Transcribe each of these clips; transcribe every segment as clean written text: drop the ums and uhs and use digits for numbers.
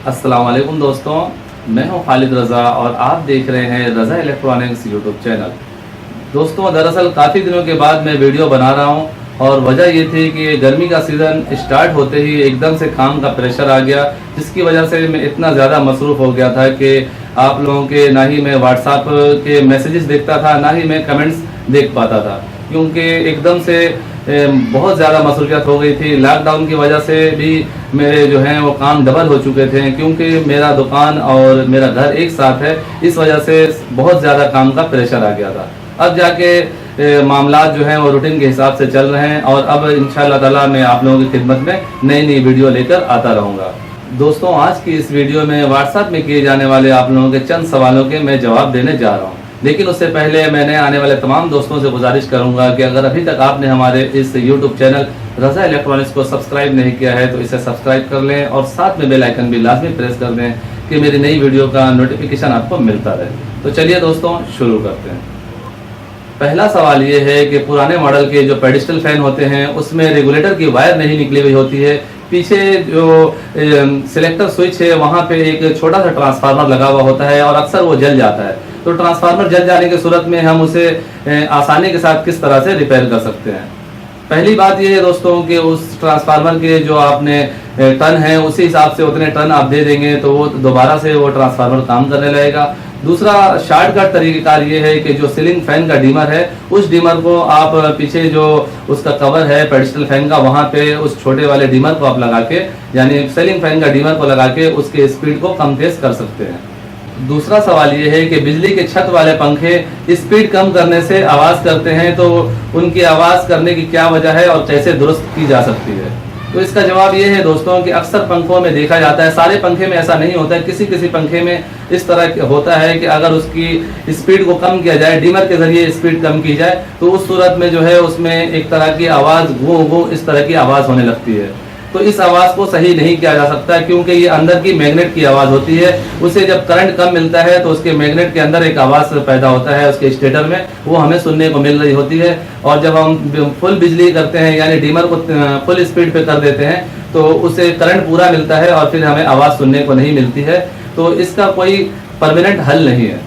अस्सलाम वालेकुम दोस्तों, मैं हूं खालिद रज़ा और आप देख रहे हैं रज़ा इलेक्ट्रॉनिक्स यूट्यूब चैनल। दोस्तों, दरअसल काफ़ी दिनों के बाद मैं वीडियो बना रहा हूं और वजह ये थी कि गर्मी का सीज़न स्टार्ट होते ही एकदम से काम का प्रेशर आ गया, जिसकी वजह से मैं इतना ज़्यादा मसरूफ़ हो गया था कि आप लोगों के ना ही मैं व्हाट्सएप के मैसेजेस देखता था, ना ही मैं कमेंट्स देख पाता था, क्योंकि एकदम से बहुत ज़्यादा मसरूफियत हो गई थी। लॉकडाउन की वजह से भी मेरे जो हैं वो काम डबल हो चुके थे, क्योंकि मेरा दुकान और मेरा घर एक साथ है। इस वजह से बहुत ज़्यादा काम का प्रेशर आ गया था। अब जाके मामलात जो हैं वो रूटीन के हिसाब से चल रहे हैं और अब इंशाअल्लाह ताला मैं आप लोगों की खिदमत में नई नई वीडियो लेकर आता रहूँगा। दोस्तों, आज की इस वीडियो में व्हाट्सएप में किए जाने वाले आप लोगों के चंद सवालों के मैं जवाब देने जा रहा हूँ। लेकिन उससे पहले मैंने आने वाले तमाम दोस्तों से गुजारिश करूंगा कि अगर अभी तक आपने हमारे इस YouTube चैनल रज़ा इलेक्ट्रॉनिक्स को सब्सक्राइब नहीं किया है तो इसे सब्सक्राइब कर लें और साथ में बेल आइकन भी लाजमी प्रेस कर दें कि मेरी नई वीडियो का नोटिफिकेशन आपको मिलता रहे। तो चलिए दोस्तों, शुरू करते हैं। पहला सवाल ये है कि पुराने मॉडल के जो पेडिस्टल फैन होते हैं उसमें रेगुलेटर की वायर नहीं निकली हुई होती है। पीछे जो सिलेक्टर स्विच है वहाँ पे एक छोटा सा ट्रांसफार्मर लगा हुआ होता है और अक्सर वो जल जाता है। तो ट्रांसफार्मर जल जाने की सूरत में हम उसे आसानी के साथ किस तरह से रिपेयर कर सकते हैं। पहली बात ये है दोस्तों कि उस ट्रांसफार्मर के जो आपने टर्न है उसी हिसाब से उतने टर्न आप दे देंगे तो वो दोबारा से वो ट्रांसफार्मर काम करने लगेगा। दूसरा शॉर्टकट तरीक़ाकार ये है कि जो सीलिंग फैन का डीमर है उस डीमर को आप पीछे जो उसका कवर है पेडिस्टल फैन का वहाँ पे उस छोटे वाले डीमर को आप लगा के, यानी सीलिंग फैन का डीमर को लगा के उसके स्पीड को कम तेज कर सकते हैं। दूसरा सवाल ये है कि बिजली के छत वाले पंखे स्पीड कम करने से आवाज़ करते हैं, तो उनकी आवाज़ करने की क्या वजह है और कैसे दुरुस्त की जा सकती है। तो इसका जवाब ये है दोस्तों कि अक्सर पंखों में देखा जाता है, सारे पंखे में ऐसा नहीं होता है, किसी किसी पंखे में इस तरह होता है कि अगर उसकी स्पीड को कम किया जाए, डीमर के जरिए स्पीड कम की जाए, तो उस सूरत में जो है उसमें एक तरह की आवाज़ गूं गूं इस तरह की आवाज़ होने लगती है। तो इस आवाज़ को सही नहीं किया जा सकता है, क्योंकि ये अंदर की मैग्नेट की आवाज़ होती है। उसे जब करंट कम मिलता है तो उसके मैग्नेट के अंदर एक आवाज़ पैदा होता है उसके स्टेटर में, वो हमें सुनने को मिल रही होती है। और जब हम फुल बिजली करते हैं, यानी डीमर को फुल स्पीड पे कर देते हैं, तो उसे करंट पूरा मिलता है और फिर हमें आवाज़ सुनने को नहीं मिलती है। तो इसका कोई परमानेंट हल नहीं है।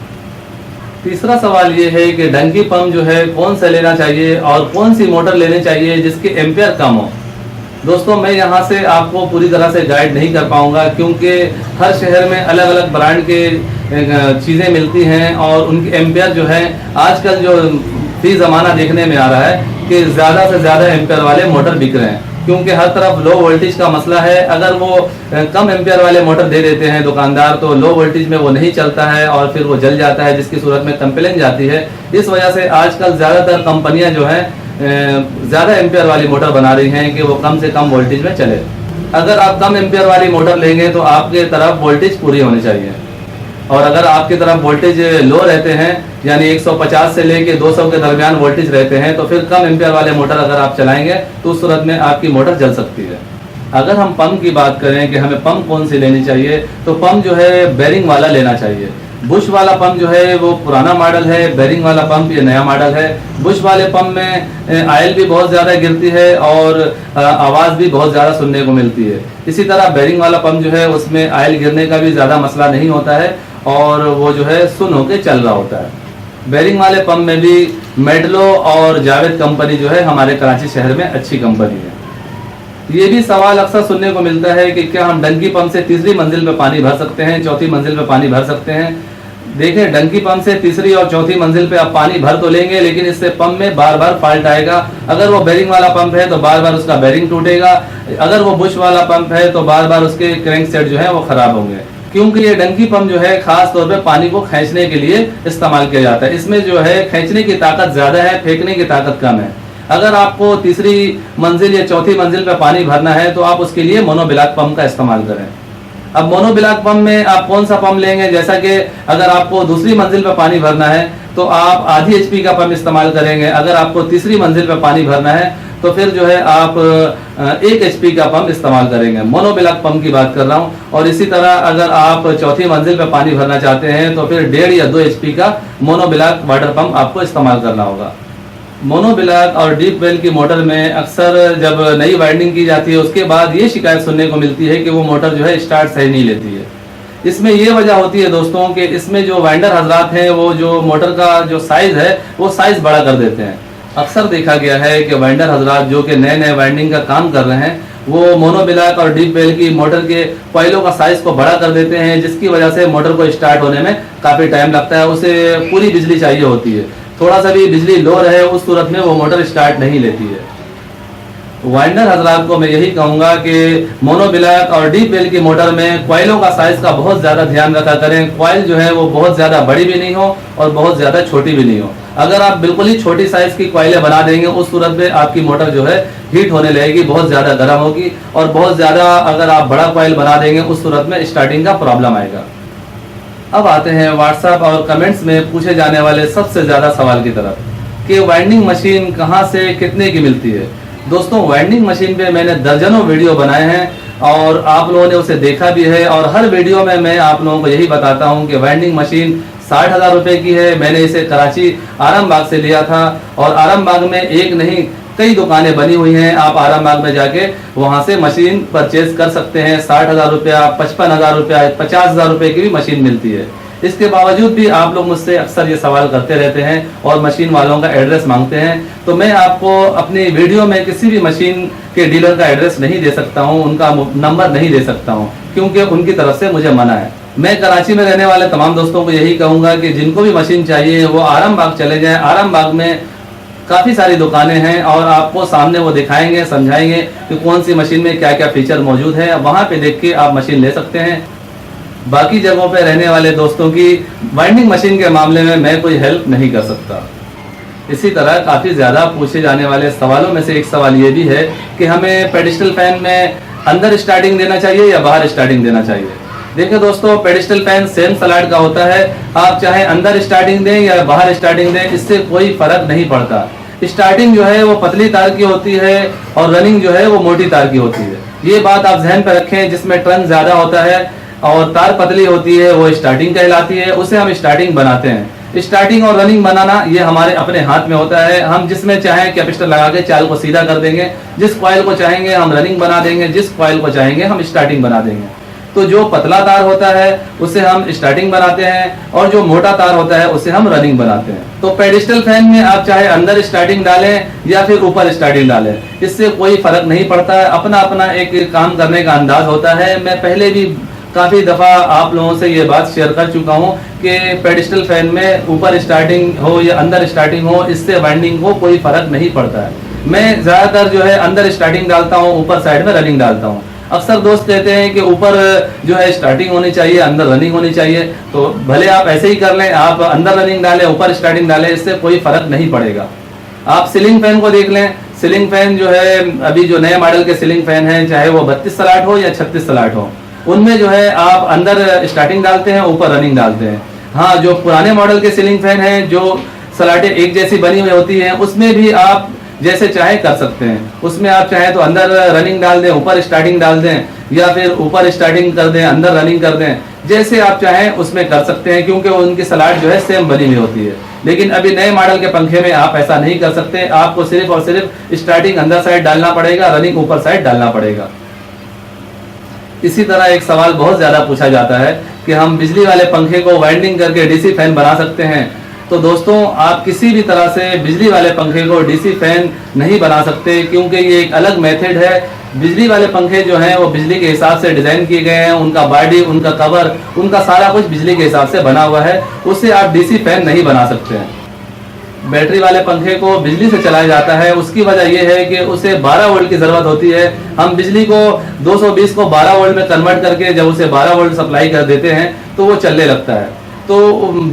तीसरा सवाल ये है कि डंकी पंप जो है कौन सा लेना चाहिए और कौन सी मोटर लेनी चाहिए जिसके एम्पियर कम हो। दोस्तों, मैं यहाँ से आपको पूरी तरह से गाइड नहीं कर पाऊँगा, क्योंकि हर शहर में अलग अलग ब्रांड के चीज़ें मिलती हैं और उनके एम्पियर जो है आजकल जो फी ज़माना देखने में आ रहा है कि ज़्यादा से ज़्यादा एम्पियर वाले मोटर बिक रहे हैं, क्योंकि हर तरफ लो वोल्टेज का मसला है। अगर वो कम एम्पियर वाले मोटर दे देते हैं दुकानदार तो लो वोल्टेज में वो नहीं चलता है और फिर वो जल जाता है, जिसकी सूरत में कंप्लेन जाती है। इस वजह से आजकल ज़्यादातर कंपनियाँ जो हैं ज़्यादा एम्पियर वाली मोटर बना रही हैं कि वो कम से कम वोल्टेज में चले। अगर आप कम एम्पियर वाली मोटर लेंगे तो आपके तरफ वोल्टेज पूरी होनी चाहिए, और अगर आपकी तरफ वोल्टेज लो रहते हैं, यानी 150 से लेके 200 के दरमियान वोल्टेज रहते हैं, तो फिर कम एम्पियर वाले मोटर अगर आप चलाएंगे तो उस सूरत में आपकी मोटर जल सकती है। अगर हम पंप की बात करें कि हमें पंप कौन सी लेनी चाहिए, तो पंप जो है बेरिंग वाला लेना चाहिए। बुश वाला पंप जो है वो पुराना मॉडल है, बेरिंग वाला पंप ये नया मॉडल है। बुश वाले पंप में आयल भी बहुत ज़्यादा गिरती है और आवाज़ भी बहुत ज़्यादा सुनने को मिलती है। इसी तरह बेरिंग वाला पंप जो है उसमें आयल गिरने का भी ज़्यादा मसला नहीं होता है और वो जो है सुन होके चल रहा होता है। बेरिंग वाले पंप में भी मेडलो और जावेद कंपनी जो है हमारे कराची शहर में अच्छी कंपनी है। ये भी सवाल अक्सर सुनने को मिलता है कि क्या हम डंकी पंप से तीसरी मंजिल पे पानी भर सकते हैं, चौथी मंजिल पे पानी भर सकते हैं। देखिए, डंकी पंप से तीसरी और चौथी मंजिल पे आप पानी भर तो लेंगे, लेकिन इससे पंप में बार बार फॉल्ट आएगा। अगर वो बेरिंग वाला पंप है तो बार बार उसका बेरिंग टूटेगा, अगर वो बुश वाला पंप है तो बार बार उसके क्रैंक सेट जो है वो खराब होंगे, क्योंकि ये डंकी पंप जो है खास तौर पे पानी को खींचने के लिए इस्तेमाल किया जाता है। इसमें जो है खींचने की ताकत ज़्यादा है, फेंकने की ताकत कम है। अगर आपको तीसरी मंजिल या चौथी मंजिल पे पानी भरना है तो आप उसके लिए मोनोब्लॉक पंप का इस्तेमाल करें। अब मोनोब्लॉक पंप में आप कौन सा पंप लेंगे, जैसा कि अगर आपको दूसरी मंजिल पे पानी भरना है तो आप आधी HP का पंप इस्तेमाल करेंगे। अगर आपको तीसरी मंजिल पे पानी भरना है तो फिर जो है आप 1 HP का पंप इस्तेमाल करेंगे। मोनोब्लॉक पंप की बात कर रहा हूँ। और इसी तरह अगर आप चौथी मंजिल पे पानी भरना चाहते हैं तो फिर 1.5 या 2 HP का मोनोब्लॉक वाटर पंप आपको इस्तेमाल करना होगा। मोनोब्लॉक और डीप वेल की मोटर में अक्सर जब नई वाइंडिंग की जाती है उसके बाद ये शिकायत सुनने को मिलती है कि वो मोटर जो है स्टार्ट सही नहीं लेती है। इसमें ये वजह होती है दोस्तों कि इसमें जो वाइंडर हजरात हैं वो जो मोटर का जो साइज़ है वो साइज़ बड़ा कर देते हैं। अक्सर देखा गया है कि वाइंडर हजरात जो कि नए नए वाइंडिंग का काम कर रहे हैं वो मोनोब्लॉक और डीप वेल की मोटर के कॉइलों का साइज़ को बड़ा कर देते हैं, जिसकी वजह से मोटर को स्टार्ट होने में काफ़ी टाइम लगता है। उसे पूरी बिजली चाहिए होती है, थोड़ा सा भी बिजली लो रहे उस सूरत में वो मोटर स्टार्ट नहीं लेती है। वाइंडर हजरात को मैं यही कहूंगा कि मोनोब्लॉक और डीप वेल की मोटर में कॉइलों का साइज का बहुत ज़्यादा ध्यान रखा करें। कॉइल जो है वो बहुत ज़्यादा बड़ी भी नहीं हो और बहुत ज़्यादा छोटी भी नहीं हो। अगर आप बिल्कुल ही छोटी साइज की कॉइलें बना देंगे उस सूरत में आपकी मोटर जो है हीट होने लगेगी, बहुत ज़्यादा गर्म होगी, और बहुत ज़्यादा अगर आप बड़ा कॉइल बना देंगे उस सूरत में स्टार्टिंग का प्रॉब्लम आएगा। अब आते हैं व्हाट्सएप और कमेंट्स में पूछे जाने वाले सबसे ज़्यादा सवाल की तरफ कि वाइंडिंग मशीन कहाँ से कितने की मिलती है। दोस्तों, वाइंडिंग मशीन पे मैंने दर्जनों वीडियो बनाए हैं और आप लोगों ने उसे देखा भी है, और हर वीडियो में मैं आप लोगों को यही बताता हूं कि वाइंडिंग मशीन 60,000 रुपये की है। मैंने इसे कराची आरामबाग से लिया था और आरामबाग में एक नहीं कई दुकानें बनी हुई हैं। आप आरामबाग में जाके वहां से मशीन परचेज कर सकते हैं। 60,000 रुपया, 55,000 रुपया, 50,000 रुपये की भी मशीन मिलती है। इसके बावजूद भी आप लोग मुझसे अक्सर ये सवाल करते रहते हैं और मशीन वालों का एड्रेस मांगते हैं, तो मैं आपको अपनी वीडियो में किसी भी मशीन के डीलर का एड्रेस नहीं दे सकता हूं, उनका नंबर नहीं दे सकता हूं, क्योंकि उनकी तरफ से मुझे मना है। मैं कराची में रहने वाले तमाम दोस्तों को यही कहूंगा कि जिनको भी मशीन चाहिए वो आरामबाग चले जाएं। आरामबाग में काफ़ी सारी दुकानें हैं और आपको सामने वो दिखाएंगे, समझाएंगे कि कौन सी मशीन में क्या क्या फीचर मौजूद है। वहाँ पे देख के आप मशीन ले सकते हैं। बाकी जगहों पे रहने वाले दोस्तों की वाइंडिंग मशीन के मामले में मैं कोई हेल्प नहीं कर सकता। इसी तरह काफ़ी ज़्यादा पूछे जाने वाले सवालों में से एक सवाल ये भी है कि हमें पेडिस्टल फैन में अंदर स्टार्टिंग देना चाहिए या बाहर स्टार्टिंग देना चाहिए। देखिए दोस्तों, पेडिस्टल फैन सेम स्लॉट का होता है। आप चाहे अंदर स्टार्टिंग दें या बाहर स्टार्टिंग दें, इससे कोई फर्क नहीं पड़ता। स्टार्टिंग जो है वो पतली तार की होती है और रनिंग जो है वो मोटी तार की होती है। ये बात आप जहन पर रखें। जिसमें ट्रंक ज़्यादा होता है और तार पतली होती है वो स्टार्टिंग कहलाती है, उसे हम स्टार्टिंग बनाते हैं। स्टार्टिंग और रनिंग बनाना ये हमारे अपने हाथ में होता है। हम जिसमें चाहें कैपेसिटर लगा के चाल को सीधा कर देंगे, जिस कॉइल को चाहेंगे हम रनिंग बना देंगे, जिस कॉइल को चाहेंगे हम स्टार्टिंग बना देंगे। तो जो पतला तार होता है उसे हम स्टार्टिंग बनाते हैं और जो मोटा तार होता है उसे हम रनिंग बनाते हैं। तो पेडिस्टल फैन में आप चाहे अंदर स्टार्टिंग डालें या फिर ऊपर स्टार्टिंग डालें, इससे कोई फर्क नहीं पड़ता है। अपना अपना एक काम करने का अंदाज होता है। मैं पहले भी काफ़ी दफ़ा आप लोगों से ये बात शेयर कर चुका हूँ कि पेडिस्टल फैन में ऊपर स्टार्टिंग हो या अंदर स्टार्टिंग हो, इससे वाइंडिंग को कोई फ़र्क नहीं पड़ता है। मैं ज़्यादातर जो है अंदर स्टार्टिंग डालता हूँ, ऊपर साइड में रनिंग डालता हूँ। अक्सर दोस्त कहते हैं कि ऊपर जो है स्टार्टिंग होनी चाहिए, अंदर रनिंग होनी चाहिए। तो भले आप ऐसे ही कर लें, आप अंदर रनिंग डालें, ऊपर स्टार्टिंग डालें, इससे कोई फ़र्क नहीं पड़ेगा। आप सीलिंग फैन को देख लें। सीलिंग फैन जो है अभी जो नए मॉडल के सीलिंग फैन हैं, चाहे वो 32 स्लॉट हो या 36 स्लॉट हो, उनमें जो है आप अंदर स्टार्टिंग डालते हैं, ऊपर रनिंग डालते हैं। हाँ, जो पुराने मॉडल के सीलिंग फैन हैं जो स्लॉटें एक जैसी बनी हुई होती हैं, उसमें भी आप जैसे चाहे कर सकते हैं। उसमें आप चाहे तो अंदर रनिंग डाल दें, ऊपर स्टार्टिंग डाल दें, या फिर ऊपर स्टार्टिंग कर दें, अंदर रनिंग कर दें, जैसे आप चाहें उसमें कर सकते हैं, क्योंकि उनकी स्लॉट जो है सेम बनी हुई होती है। लेकिन अभी नए मॉडल के पंखे में आप ऐसा नहीं कर सकते। आपको सिर्फ और सिर्फ स्टार्टिंग अंदर साइड डालना पड़ेगा, रनिंग ऊपर साइड डालना पड़ेगा। इसी तरह एक सवाल बहुत ज़्यादा पूछा जाता है कि हम बिजली वाले पंखे को वाइंडिंग करके डीसी फैन बना सकते हैं। तो दोस्तों, आप किसी भी तरह से बिजली वाले पंखे को डीसी फैन नहीं बना सकते, क्योंकि ये एक अलग मेथड है। बिजली वाले पंखे जो हैं वो बिजली के हिसाब से डिज़ाइन किए गए हैं। उनका बॉडी, उनका कवर, उनका सारा कुछ बिजली के हिसाब से बना हुआ है। उससे आप डीसी फैन नहीं बना सकते हैं। बैटरी वाले पंखे को बिजली से चलाया जाता है। उसकी वजह यह है कि उसे 12 वोल्ट की ज़रूरत होती है। हम बिजली को 220 को 12 वोल्ट में कन्वर्ट करके जब उसे 12 वोल्ट सप्लाई कर देते हैं तो वो चलने लगता है। तो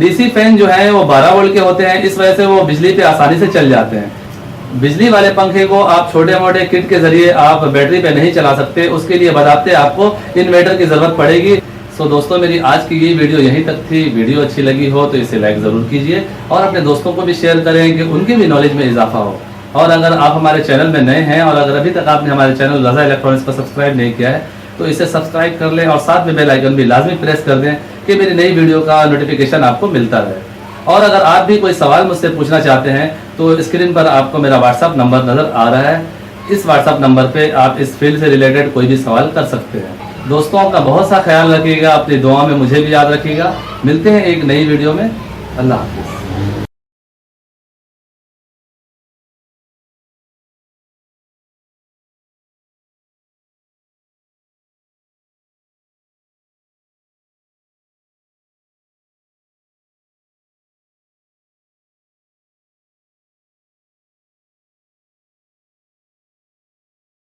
डीसी फैन जो है वो 12 वोल्ट के होते हैं, इस वजह से वो बिजली पे आसानी से चल जाते हैं। बिजली वाले पंखे को आप छोटे मोटे किट के जरिए आप बैटरी पे नहीं चला सकते। उसके लिए बजाते आपको इन्वर्टर की ज़रूरत पड़ेगी। सो दोस्तों, मेरी आज की ये वीडियो यहीं तक थी। वीडियो अच्छी लगी हो तो इसे लाइक ज़रूर कीजिए और अपने दोस्तों को भी शेयर करें कि उनके भी नॉलेज में इजाफा हो। और अगर आप हमारे चैनल में नए हैं और अगर अभी तक आपने हमारे चैनल रज़ा इलेक्ट्रॉनिक्स को सब्सक्राइब नहीं किया है तो इसे सब्सक्राइब कर लें और साथ में बेल आइकन भी लाजमी प्रेस कर दें कि मेरी नई वीडियो का नोटिफिकेशन आपको मिलता रहे। और अगर आप भी कोई सवाल मुझसे पूछना चाहते हैं तो स्क्रीन पर आपको मेरा व्हाट्सअप नंबर नज़र आ रहा है। इस व्हाट्सअप नंबर पे आप इस फील्ड से रिलेटेड कोई भी सवाल कर सकते हैं। दोस्तों, अपना बहुत सा ख्याल रखिएगा, अपनी दुआ में मुझे भी याद रखिएगा। मिलते हैं एक नई वीडियो में। अल्लाह हाफिज़।